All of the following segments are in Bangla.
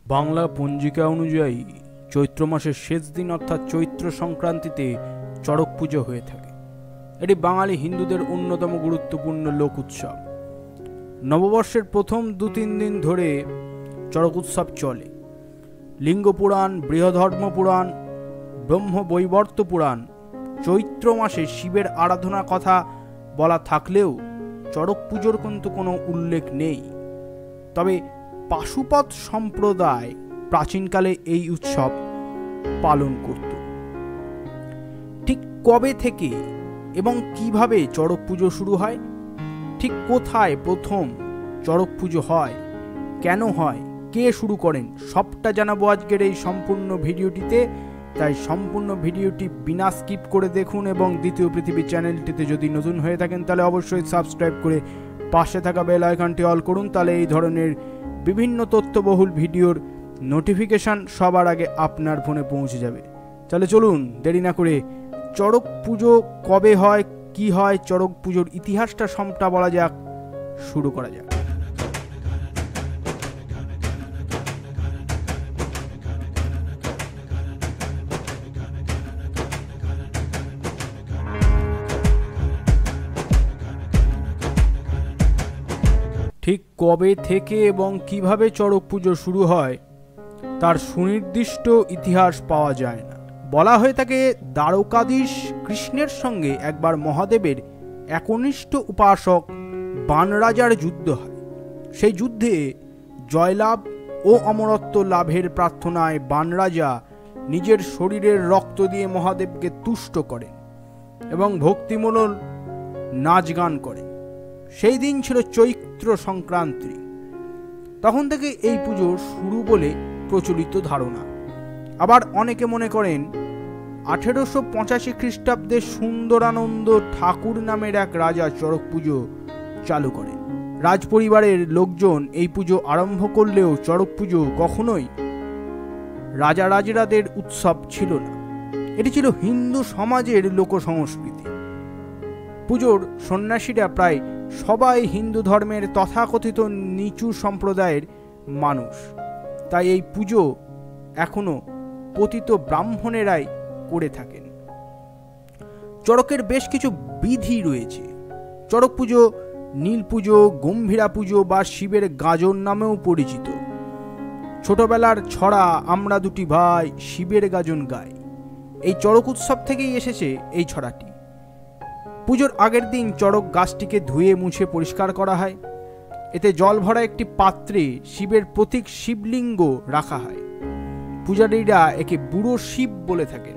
বাংলা পঞ্জিকা অনুযায়ী চৈত্র মাসের শেষ দিন অর্থাৎ চৈত্র সংক্রান্তিতে চড়ক পুজো হয়ে থাকে। এটি বাঙালি হিন্দুদের অন্যতম গুরুত্বপূর্ণ লোক উৎসব। নববর্ষের প্রথম 2-3 দিন ধরে চড়ক উৎসব চলে। লিঙ্গ পুরাণ, বৃহধর্ম পুরাণ, ব্রহ্মবৈবর্ত পুরাণ চৈত্র মাসে শিবের আরাধনা কথা বলা থাকলেও চড়ক পুজোর কিন্তু কোনো উল্লেখ নেই। তবে পাশুপত সম্প্রদায় প্রাচীনকালে এই উৎসব পালন করত। ঠিক কবে থেকে এবং কিভাবে চড়ক পুজো শুরু হয়, ঠিক কোথায় প্রথম চড়ক পুজো হয়, কেন হয়, কে শুরু করেন, সবটা জানাবো আজকের এই সম্পূর্ণ ভিডিওটিতে। তাই সম্পূর্ণ ভিডিওটি বিনা স্কিপ করে দেখুন এবং দ্বিতীয় পৃথিবী চ্যানেলটিতে যদি নতুন হয়ে থাকেন তাহলে অবশ্যই সাবস্ক্রাইব করে পাশে থাকা বেল আইকনটি অল করুন। তাহলে এই ধরনের বিভিন্ন তথ্যবহুল ভিডিওর নোটিফিকেশান সবার আগে আপনার ফোনে পৌঁছে যাবে। তাহলে চলুন দেরি না করে চড়ক পুজো কবে হয়, কি হয়, চড়ক পুজোর ইতিহাসটা সবটা বলা যাক, শুরু করা যাক। ঠিক কবে থেকে এবং কিভাবে চড়ক পুজো শুরু হয় তার সুনির্দিষ্ট ইতিহাস পাওয়া যায় না। বলা হয়ে থাকে দ্বারকাধীশ কৃষ্ণের সঙ্গে একবার মহাদেবের একনিষ্ঠ উপাসক বানরাজার যুদ্ধ হয়। সেই যুদ্ধে জয়লাভ ও অমরত্ব লাভের প্রার্থনায় বানরাজা নিজের শরীরের রক্ত দিয়ে মহাদেবকে তুষ্ট করেন এবং ভক্তিমূলক নাচ গান করেন। সেই দিন ছিল চৈত্র সংক্রান্তি। তখন থেকে এই পুজো শুরু বলে প্রচলিত ধারণা। আবার অনেকে মনে করেন 1885 খ্রিস্টাব্দে সুন্দরানন্দ ঠাকুর নামের এক রাজা চড়ক পুজো চালু করেন। রাজপরিবারের লোকজন এই পুজো আরম্ভ করলেও চড়ক পুজো কখনোই রাজা রাজরাদের উৎসব ছিল না। এটি ছিল হিন্দু সমাজের লোকসংস্কৃতি। পুজোর সন্ন্যাসীরা প্রায় সবাই হিন্দু ধর্মের তথাকথিত নিচু সম্প্রদায়ের মানুষ। তাই এই পুজো এখনো পতিত ব্রাহ্মণেরাই করে থাকেন। চড়কের বেশ কিছু বিধি রয়েছে। চড়ক পুজো নীল পুজো, গম্ভীরা পুজো বা শিবের গাজন নামেও পরিচিত। ছোটবেলার ছড়া আমরা দুটি ভাই শিবের গাজন গাই, এই চড়ক উৎসব থেকেই এসেছে এই ছড়াটি। পুজোর আগের দিন চড়ক গাছটিকে ধুয়ে মুছে পরিষ্কার করা হয়। এতে জল ভরা একটি পাত্রে শিবের প্রতীক শিবলিঙ্গ রাখা হয়। পূজারীরা একে বুড়ো শিব বলে থাকেন।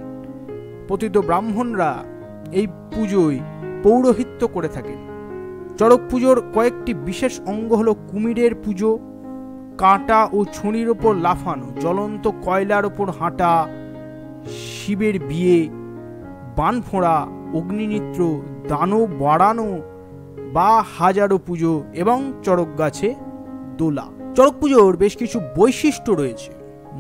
পতিত ব্রাহ্মণরা এই পুজোয় পৌরোহিত্য করে থাকেন। চড়ক পুজোর কয়েকটি বিশেষ অঙ্গ হলো কুমিরের পুজো, কাঁটা ও ছুরির ওপর লাফানো, জ্বলন্ত কয়লার ওপর হাঁটা, শিবের বিয়ে, বান ফোঁড়া, অগ্নিনিত্র, দানব বাড়ানো বা হাজারো পুজো এবং চড়ক গাছে দোলা। চড়ক পুজোর বেশ কিছু বৈশিষ্ট্য রয়েছে।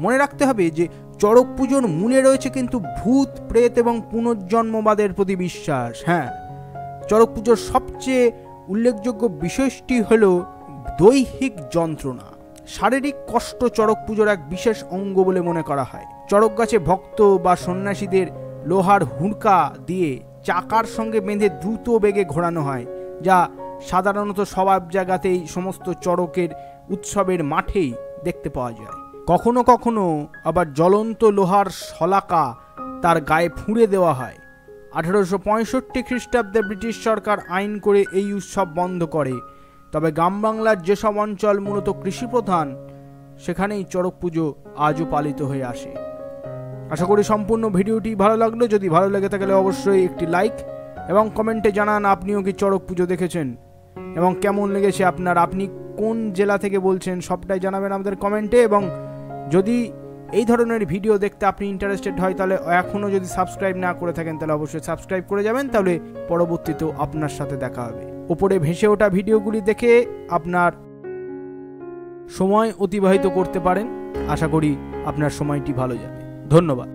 মনে রাখতে হবে যে চড়ক পুজোর মূলে রয়েছে কিন্তু ভূত, প্রেত এবং পুনর্জন্মবাদের প্রতি বিশ্বাস। হ্যাঁ, চড়ক পুজোর সবচেয়ে উল্লেখযোগ্য বিষয়টি হল দৈহিক যন্ত্রণা। শারীরিক কষ্ট চড়ক পুজোর এক বিশেষ অঙ্গ বলে মনে করা হয়। চড়ক গাছে ভক্ত বা সন্ন্যাসীদের লোহার হুড়কা দিয়ে চাকার সঙ্গে বেঁধে দ্রুত বেগে ঘোরানো হয়, যা সাধারণত সব জায়গাতেই সমস্ত চড়কের উৎসবের মাঠেই দেখতে পাওয়া যায়। কখনো কখনো আবার জ্বলন্ত লোহার শলাকা তার গায়ে ফুঁড়ে দেওয়া হয়। 1865 খ্রিস্টাব্দে ব্রিটিশ সরকার আইন করে এই উৎসব বন্ধ করে। তবে গ্রাম বাংলার যেসব অঞ্চল মূলত কৃষিপ্রধান সেখানেই চড়ক পুজো আজও পালিত হয়ে আসে। আশা করি সম্পূর্ণ ভিডিওটি ভালো লাগলো। যদি ভালো লেগে থাকলে অবশ্যই একটি লাইক এবং কমেন্টে জানান আপনিও কি চড়ক পুজো দেখেছেন এবং কেমন লেগেছে আপনার, আপনি কোন জেলা থেকে বলছেন সবটাই জানাবেন আমাদের কমেন্টে। এবং যদি এই ধরনের ভিডিও দেখতে আপনি ইন্টারেস্টেড হয় তাহলে এখনও যদি সাবস্ক্রাইব না করে থাকেন তাহলে অবশ্যই সাবস্ক্রাইব করে যাবেন। তাহলে পরবর্তীতেও আপনার সাথে দেখা হবে। ওপরে ভেসে ওঠা ভিডিওগুলি দেখে আপনার সময় অতিবাহিত করতে পারেন। আশা করি আপনার সময়টি ভালো যাবে। ধন্যবাদ।